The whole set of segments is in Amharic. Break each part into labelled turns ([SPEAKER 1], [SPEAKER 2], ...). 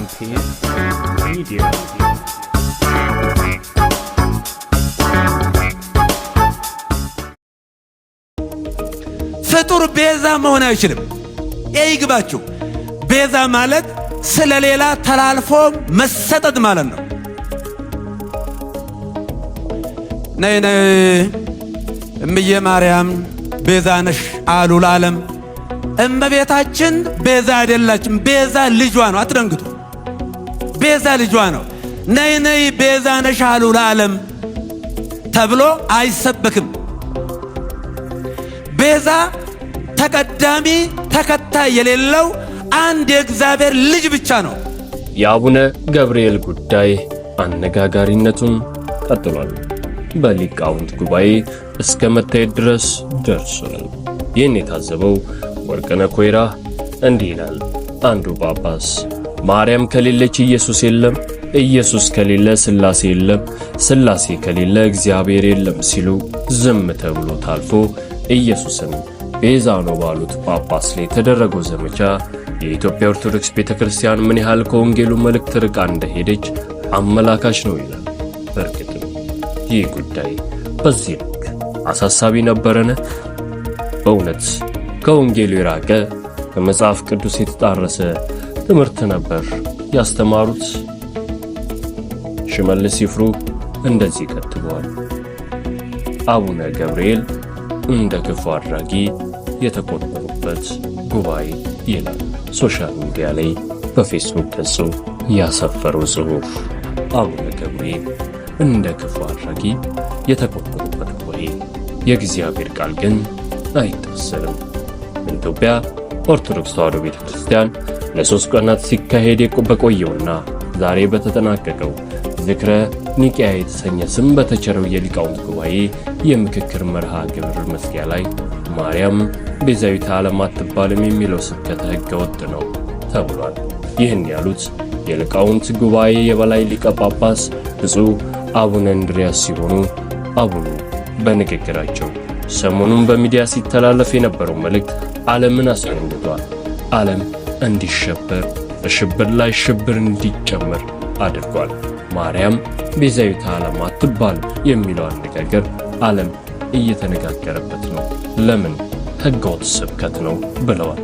[SPEAKER 1] Samtidigt Video.
[SPEAKER 2] ፍጡር ቤዛ መሆን አይችልም። ይግባችሁ። ቤዛ ማለት ስለሌላ ተላልፎ መሰጠት ማለት ነው። ነይ እምዬ ማርያም ቤዛ ነሽ አሉ ለዓለም። እመቤታችን ቤዛ አይደላችም። ቤዛ ልጇ ነው። አትደንግጡ። ቤዛ ልጇ ነው። ነይ ቤዛ ነሽ አሉ ለዓለም ተብሎ አይሰበክም። ቤዛ ተቀዳሚ ተከታይ የሌለው አንድ የእግዚአብሔር ልጅ ብቻ ነው።
[SPEAKER 3] የአቡነ ገብርኤል ጉዳይ አነጋጋሪነቱን ቀጥሏል። በሊቃውንት ጉባኤ እስከ መታየት ድረስ ደርሷል። ይህን የታዘበው ወርቅነህ ኮይራ እንዲህ ይላል። አንዱ ጳጳስ ማርያም ከሌለች ኢየሱስ የለም፣ ኢየሱስ ከሌለ ሥላሴ የለም፣ ሥላሴ ከሌለ እግዚአብሔር የለም ሲሉ ዝም ተብሎ ታልፎ ኢየሱስን ቤዛ ነው ባሉት ጳጳስ ላይ የተደረገው ዘመቻ የኢትዮጵያ ኦርቶዶክስ ቤተክርስቲያን ምን ያህል ከወንጌሉ መልእክት ርቃ እንደሄደች አመላካች ነው ይላል። በእርግጥም ይህ ጉዳይ በዚህ ልክ አሳሳቢ ነበረን? በእውነት ከወንጌሉ የራቀ ከመጽሐፍ ቅዱስ የተጣረሰ ትምህርት ነበር ያስተማሩት? ሽመልስ ይፍሩ እንደዚህ ከትበዋል። አቡነ ገብርኤል እንደ ክፉ አድራጊ የተቆጠሩበት ጉባኤ ይላል ሶሻል ሚዲያ ላይ በፌስቡክ ገጹ ያሰፈረው ጽሑፍ። አቡነ ገብርኤል እንደ ክፉ አድራጊ የተቆጠሩበት ጉባኤ። የእግዚአብሔር ቃል ግን አይታሰርም። በኢትዮጵያ ኦርቶዶክስ ተዋሕዶ ቤተክርስቲያን ለ3 ቀናት ሲካሄድ በቆየውና ዛሬ በተጠናቀቀው ዝክረ ኒቅያ የተሰኘ ስም በተቸረው የሊቃውንት ጉባኤ የምክክር መርሃ ግብር መዝጊያ ላይ ማርያም ቤዛዊተ ዓለም አትባልም የሚለው ስብከተ ሕገ ወጥ ነው ተብሏል። ይህን ያሉት የሊቃውንት ጉባኤ የበላይ ሊቀ ጳጳስ ብፁዕ አቡነ እንድርያስ ሲሆኑ አቡኑ በንግግራቸው ሰሞኑን በሚዲያ ሲተላለፍ የነበረው መልእክት ዓለምን አስደንግጧል። ዓለም እንዲሸበር፣ በሽብር ላይ ሽብር እንዲጨመር አድርጓል። ማርያም ቤዛዊተ ዓለም አትባልም የሚለው አነጋገር ዓለም እየተነጋገረበት ነው። ለምን ሕገወጥ ስብከት ነው ብለዋል።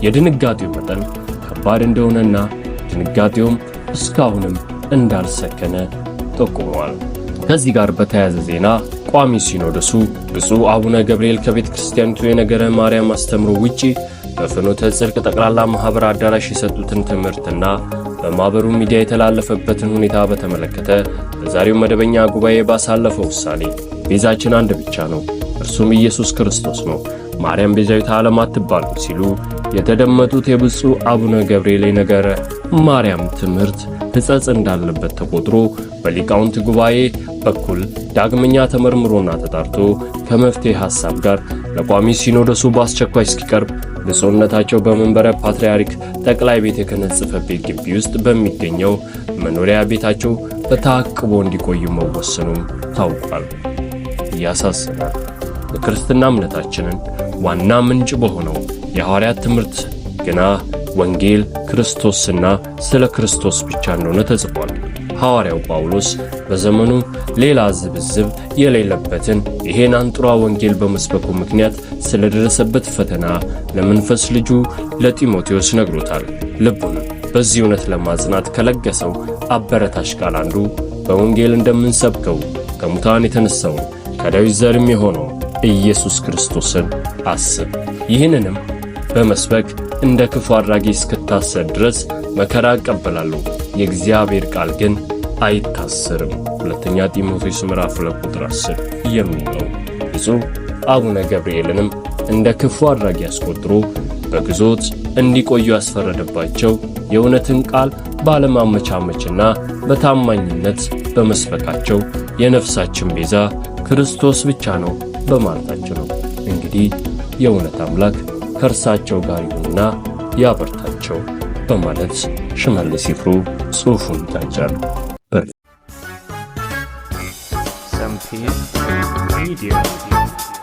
[SPEAKER 3] የድንጋጤው መጠን ከባድ እንደሆነና ድንጋጤውም እስካሁንም እንዳልሰከነ ጠቁመዋል። ከዚህ ጋር በተያያዘ ዜና ቋሚ ሲኖዶሱ ብፁዕ አቡነ ገብርኤል ከቤተ ክርስቲያኒቱ የነገረ ማርያም አስተምሮ ውጪ በፍኖተ ጽድቅ ጠቅላላ ማኅበር አዳራሽ የሰጡትን ትምህርትና በማኅበሩ ሚዲያ የተላለፈበትን ሁኔታ በተመለከተ በዛሬው መደበኛ ጉባኤ ባሳለፈው ውሳኔ ቤዛችን አንድ ብቻ ነው፣ እርሱም ኢየሱስ ክርስቶስ ነው፣ ማርያም ቤዛዊተ ዓለም አትባልም ሲሉ የተደመጡት የብፁዕ አቡነ ገብርኤል የነገረ ማርያም ትምህርት ሕጸጽ እንዳለበት ተቆጥሮ በሊቃውንት ጉባኤ በኩል ዳግመኛ ተመርምሮና ተጣርቶ ከመፍትሔ ሐሳብ ጋር ለቋሚ ሲኖዶሱ በአስቸኳይ እስኪቀርብ ብፁዕነታቸው በመንበረ ፓትርያርክ ጠቅላይ ቤተ ክህነት ጽሕፈት ቤት ግቢ ውስጥ በሚገኘው መኖሪያ ቤታቸው በተዓቅቦ እንዲቆዩ መወሰኑም ታውቋል። ያሳስባል። የክርስትና እምነታችንን ዋና ምንጭ በሆነው የሐዋርያት ትምህርት ግና ወንጌል ክርስቶስና ስለ ክርስቶስ ብቻ እንደሆነ ተጽፏል። ሐዋርያው ጳውሎስ በዘመኑ ሌላ ዝብዝብ የሌለበትን ይሄን አንጥሯ ወንጌል በመስበኩ ምክንያት ስለደረሰበት ፈተና ለመንፈስ ልጁ ለጢሞቴዎስ ነግሮታል። ልቡን በዚህ እውነት ለማጽናት ከለገሰው አበረታች ቃል አንዱ በወንጌል እንደምንሰብከው ከሙታን የተነሳውን ከዳዊት ዘርም የሆነው ኢየሱስ ክርስቶስን አስብ። ይህንንም በመስበክ እንደ ክፉ አድራጊ እስክታሰር ድረስ መከራ እቀበላለሁ፣ የእግዚአብሔር ቃል ግን አይታሰርም። ሁለተኛ ጢሞቴዎስ ምዕራፍ 2 ቁጥር 10 የሚለው ብፁዕ አቡነ ገብርኤልንም እንደ ክፉ አድራጊ አስቆጥሮ በግዞት እንዲቆዩ ያስፈረደባቸው የእውነትን ቃል ባለማመቻመችና በታማኝነት በመስበካቸው የነፍሳችን ቤዛ ክርስቶስ ብቻ ነው በማለታቸው ነው። እንግዲህ የእውነት አምላክ ከእርሳቸው ጋር ይሁንና ያበርታቸው በማለት ሽመልስ ይፍሩ ጽሑፉን ይቀጫል።
[SPEAKER 1] Samtidigt Video.